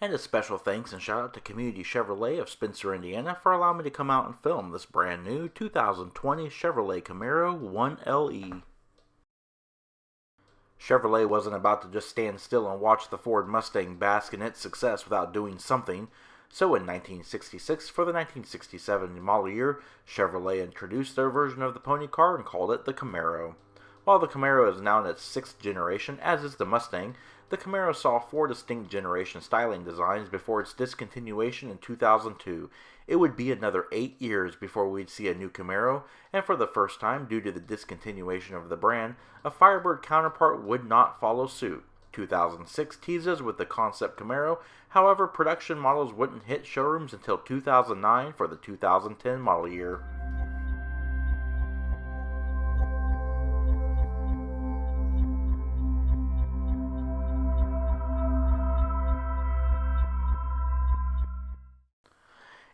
And a special thanks and shout out to Community Chevrolet of Spencer, Indiana for allowing me to come out and film this brand new 2020 Chevrolet Camaro 1LE. Chevrolet wasn't about to just stand still and watch the Ford Mustang bask in its success without doing something. So in 1966, for the 1967 model year, Chevrolet introduced their version of the pony car and called it the Camaro. While the Camaro is now in its 6th generation, as is the Mustang, the Camaro saw 4 distinct generation styling designs before its discontinuation in 2002. It would be another 8 years before we'd see a new Camaro, and for the first time, due to the discontinuation of the brand, a Firebird counterpart would not follow suit. 2006 teases with the concept Camaro, however production models wouldn't hit showrooms until 2009 for the 2010 model year.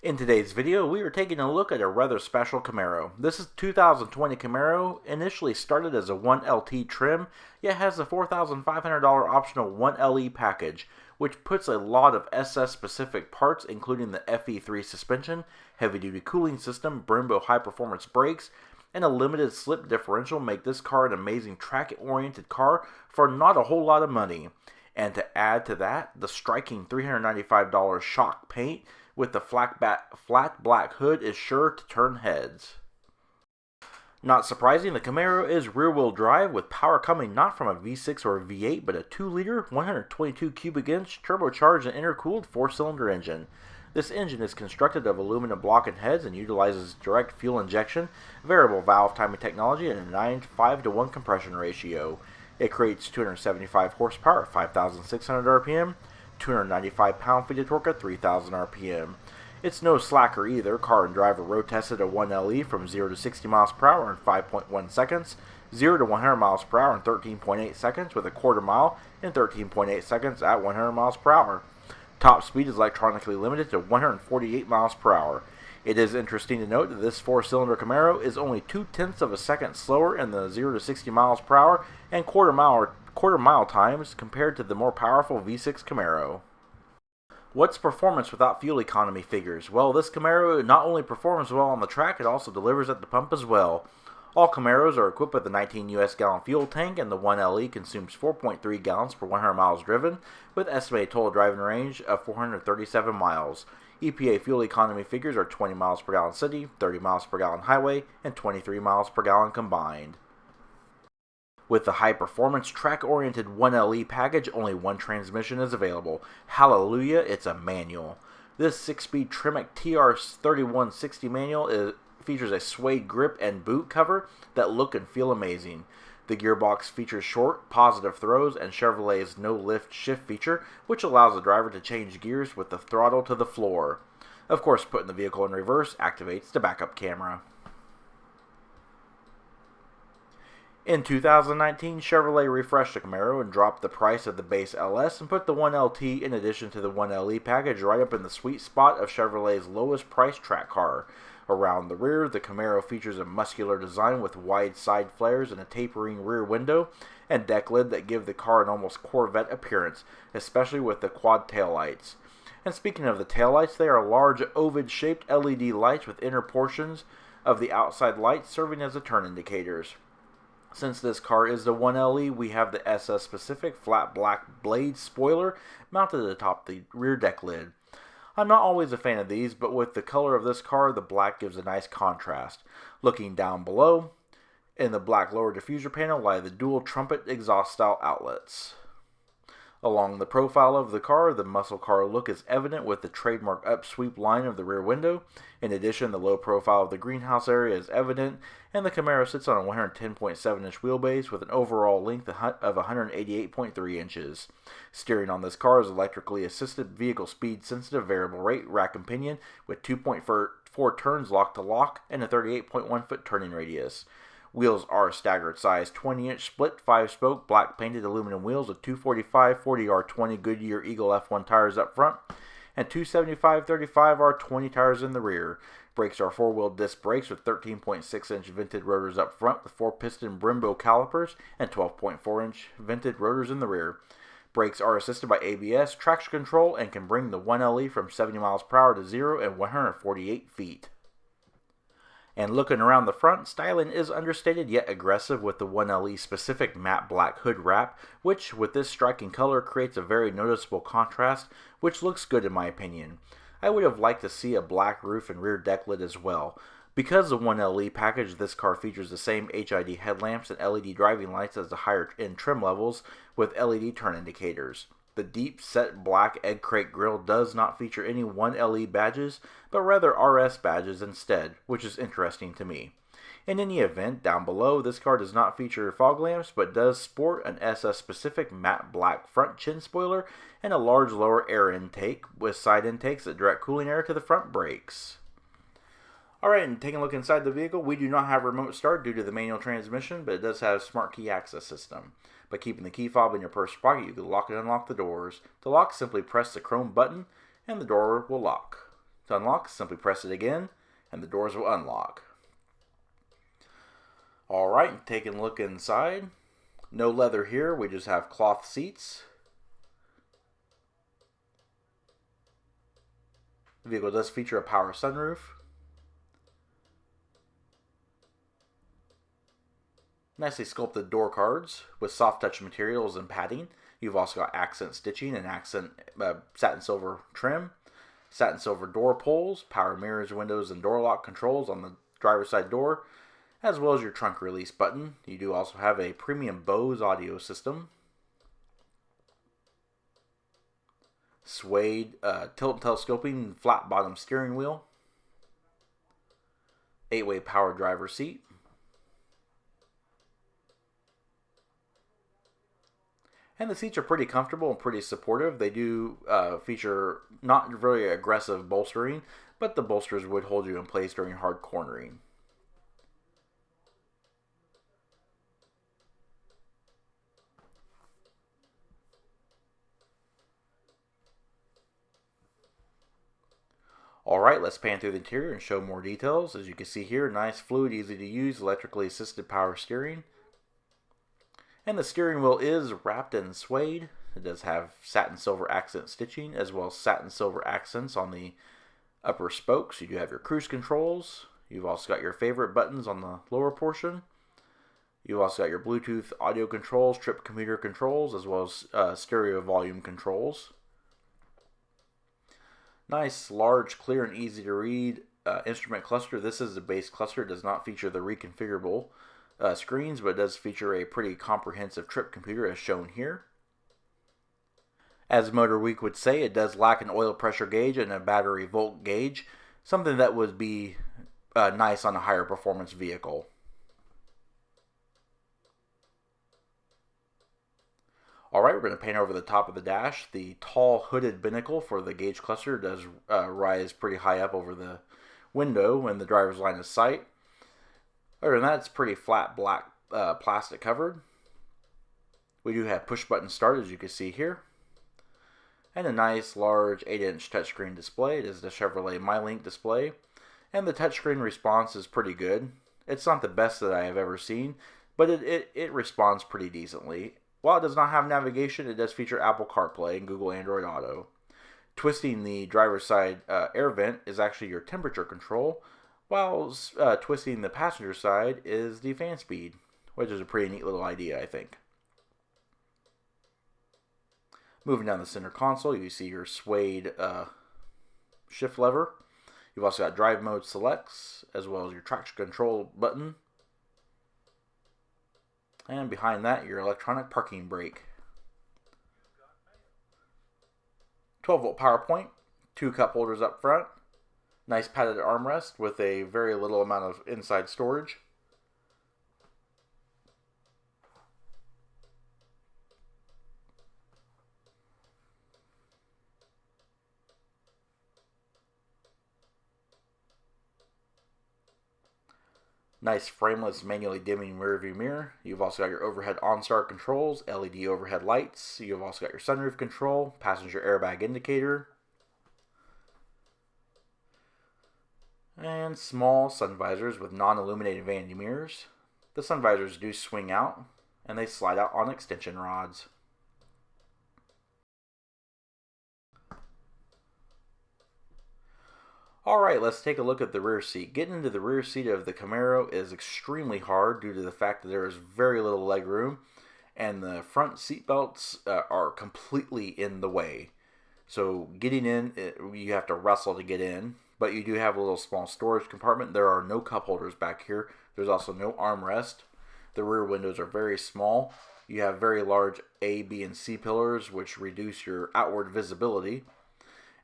In today's video, we are taking a look at a rather special Camaro. This is 2020 Camaro, initially started as a 1LT trim, yet has a $4,500 optional 1LE package, which puts a lot of SS specific parts including the FE3 suspension, heavy-duty cooling system, Brembo High Performance Brakes, and a limited slip differential make this car an amazing track-oriented car for not a whole lot of money. And to add to that, the striking $395 shock paint with the flat black hood is sure to turn heads. Not surprising, the Camaro is rear-wheel drive with power coming not from a V6 or a V8 but a 2-liter, 122 cubic inch turbocharged and intercooled 4-cylinder engine. This engine is constructed of aluminum block and heads and utilizes direct fuel injection, variable valve timing technology, and a 9:5:1 compression ratio. It creates 275 horsepower at 5,600 RPM, 295 pound-feet of torque at 3,000 RPM. It's no slacker either. Car and Driver road tested a 1LE from 0 to 60 miles per hour in 5.1 seconds, 0 to 100 miles per hour in 13.8 seconds, with a quarter mile in 13.8 seconds at 100 miles per hour. Top speed is electronically limited to 148 miles per hour. It is interesting to note that this 4-cylinder Camaro is only 0.2 of a second slower in the 0 to 60 miles per hour and quarter mile times compared to the more powerful V6 Camaro. What's performance without fuel economy figures? Well, this Camaro not only performs well on the track, it also delivers at the pump as well. All Camaros are equipped with a 19 US gallon fuel tank, and the 1LE consumes 4.3 gallons per 100 miles driven, with estimated total driving range of 437 miles. EPA fuel economy figures are 20 miles per gallon city, 30 miles per gallon highway, and 23 miles per gallon combined. With the high-performance, track-oriented 1LE package, only one transmission is available. Hallelujah, it's a manual. This 6-speed Tremec TR3160 manual features a suede grip and boot cover that look and feel amazing. The gearbox features short, positive throws and Chevrolet's no-lift shift feature, which allows the driver to change gears with the throttle to the floor. Of course, putting the vehicle in reverse activates the backup camera. In 2019, Chevrolet refreshed the Camaro and dropped the price of the base LS and put the 1LT in addition to the 1LE package right up in the sweet spot of Chevrolet's lowest price track car. Around the rear, the Camaro features a muscular design with wide side flares and a tapering rear window and deck lid that give the car an almost Corvette appearance, especially with the quad taillights. And speaking of the taillights, they are large ovoid-shaped LED lights with inner portions of the outside lights serving as the turn indicators. Since this car is the 1LE, we have the SS-specific flat black blade spoiler mounted atop the rear deck lid. I'm not always a fan of these, but with the color of this car, the black gives a nice contrast. Looking down below, in the black lower diffuser panel lie the dual trumpet exhaust-style outlets. Along the profile of the car, the muscle car look is evident with the trademark upsweep line of the rear window. In addition, the low profile of the greenhouse area is evident, and the Camaro sits on a 110.7-inch wheelbase with an overall length of 188.3 inches. Steering on this car is electrically assisted, vehicle speed-sensitive variable rate rack and pinion with 2.4 turns lock-to-lock and a 38.1-foot turning radius. Wheels are standard size 20-inch split 5-spoke black painted aluminum wheels with 245 40R20 Goodyear Eagle F1 tires up front and 275 35R20 tires in the rear. Brakes are 4-wheel disc brakes with 13.6-inch vented rotors up front with 4-piston Brembo calipers and 12.4-inch vented rotors in the rear. Brakes are assisted by ABS, traction control, and can bring the 1LE from 70 miles per hour to 0 in 148 feet. And looking around the front, styling is understated yet aggressive with the 1LE specific matte black hood wrap, which with this striking color creates a very noticeable contrast, which looks good in my opinion. I would have liked to see a black roof and rear deck lid as well. Because the 1LE package, this car features the same HID headlamps and LED driving lights as the higher end trim levels with LED turn indicators. The deep set black egg crate grille does not feature any 1LE badges, but rather RS badges instead, which is interesting to me. In any event, down below, this car does not feature fog lamps, but does sport an SS-specific matte black front chin spoiler and a large lower air intake with side intakes that direct cooling air to the front brakes. Alright, and taking a look inside the vehicle, we do not have remote start due to the manual transmission, but it does have a smart key access system. By keeping the key fob in your purse pocket, you can lock and unlock the doors. To lock, simply press the chrome button, and the door will lock. To unlock, simply press it again, and the doors will unlock. Alright, taking a look inside. No leather here, we just have cloth seats. The vehicle does feature a power sunroof. Nicely sculpted door cards with soft touch materials and padding. You've also got accent stitching and accent satin silver trim, satin silver door pulls, power mirrors, windows, and door lock controls on the driver's side door, as well as your trunk release button. You do also have a premium Bose audio system, suede tilt and telescoping flat bottom steering wheel, 8-way power driver seat, and the seats are pretty comfortable and pretty supportive. They do feature not very aggressive bolstering, but the bolsters would hold you in place during hard cornering. Alright, let's pan through the interior and show more details. As you can see here, nice, fluid, easy to use, electrically assisted power steering. And the steering wheel is wrapped in suede. It does have satin silver accent stitching as well as satin silver accents on the upper spokes. You do have your cruise controls. You've also got your favorite buttons on the lower portion. You've also got your Bluetooth audio controls, trip computer controls, as well as stereo volume controls. Nice, large, clear, and easy to read instrument cluster. This is the base cluster. It does not feature the reconfigurable screens, but it does feature a pretty comprehensive trip computer as shown here. As Motor Week would say, it does lack an oil pressure gauge and a battery volt gauge, something that would be nice on a higher performance vehicle. Alright, we're going to paint over the top of the dash. The tall hooded binnacle for the gauge cluster does rise pretty high up over the window when the driver's line of sight. Other than that, it's pretty flat black plastic covered. We do have push button start, as you can see here. And a nice large 8-inch touchscreen display. It is the Chevrolet MyLink display. And the touchscreen response is pretty good. It's not the best that I have ever seen, but it responds pretty decently. While it does not have navigation, it does feature Apple CarPlay and Google Android Auto. Twisting the driver's side air vent is actually your temperature control, while twisting the passenger side is the fan speed, which is a pretty neat little idea, I think. Moving down the center console, you see your suede shift lever. You've also got drive mode selects, as well as your traction control button. And behind that, your electronic parking brake. 12-volt power point, 2 cup holders up front. Nice padded armrest with a very little amount of inside storage. Nice frameless manually dimming rear view mirror. You've also got your overhead OnStar controls, LED overhead lights. You've also got your sunroof control, passenger airbag indicator, and small sun visors with non-illuminated vanity mirrors. The sun visors do swing out, and they slide out on extension rods. Alright, let's take a look at the rear seat. Getting into the rear seat of the Camaro is extremely hard due to the fact that there is very little leg room, and the front seat belts are completely in the way. So getting in, you have to wrestle to get in, but you do have a little small storage compartment. There are no cup holders back here. There's also no armrest. The rear windows are very small. You have very large A, B, and C pillars, which reduce your outward visibility.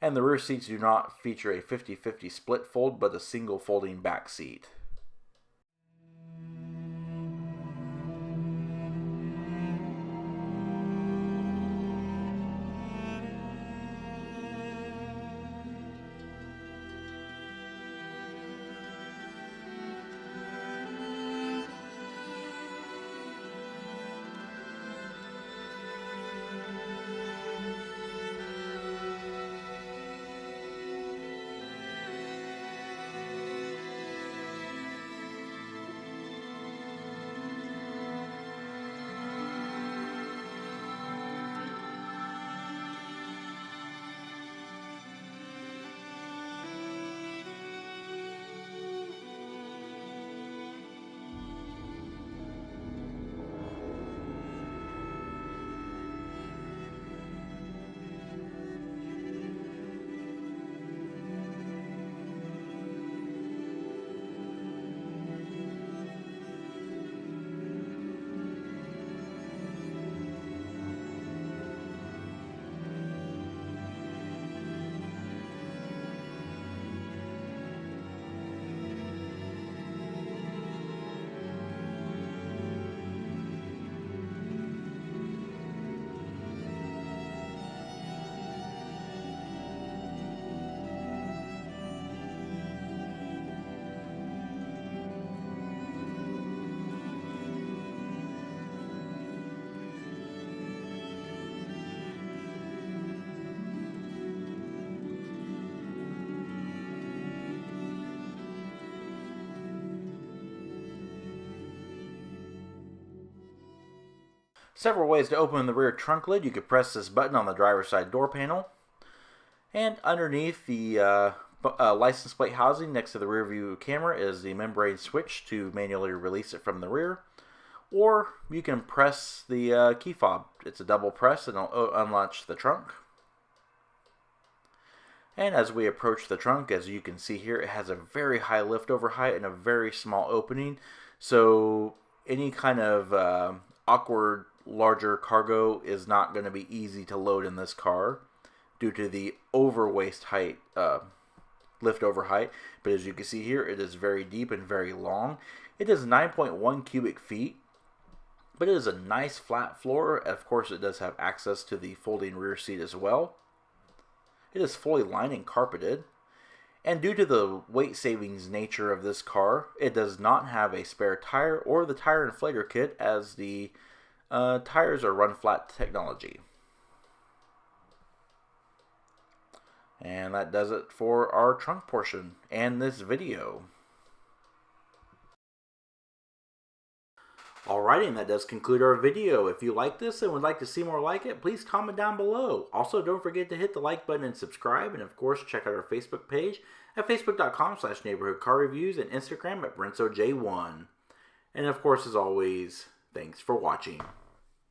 And the rear seats do not feature a 50-50 split fold, but a single folding back seat. Several ways to open the rear trunk lid. You could press this button on the driver's side door panel, and underneath the license plate housing next to the rear view camera is the membrane switch to manually release it from the rear. Or you can press the key fob. It's a double press and it'll unlatch the trunk. And as we approach the trunk, as you can see here, it has a very high liftover height and a very small opening. So any kind of awkward larger cargo is not going to be easy to load in this car due to the over waist height, liftover height. But as you can see here, it is very deep and very long. It is 9.1 cubic feet, but it is a nice flat floor. Of course, it does have access to the folding rear seat as well. It is fully lined and carpeted. And due to the weight savings nature of this car, it does not have a spare tire or the tire inflator kit, as the tires are run flat technology. And that does it for our trunk portion and this video. Alrighty, and that does conclude our video. If you like this and would like to see more like it, please comment down below. Also, don't forget to hit the like button and subscribe, and of course, check out our Facebook page at facebook.com/neighborhoodcarreviews and Instagram at BrensoJ1. And of course, as always, thanks for watching.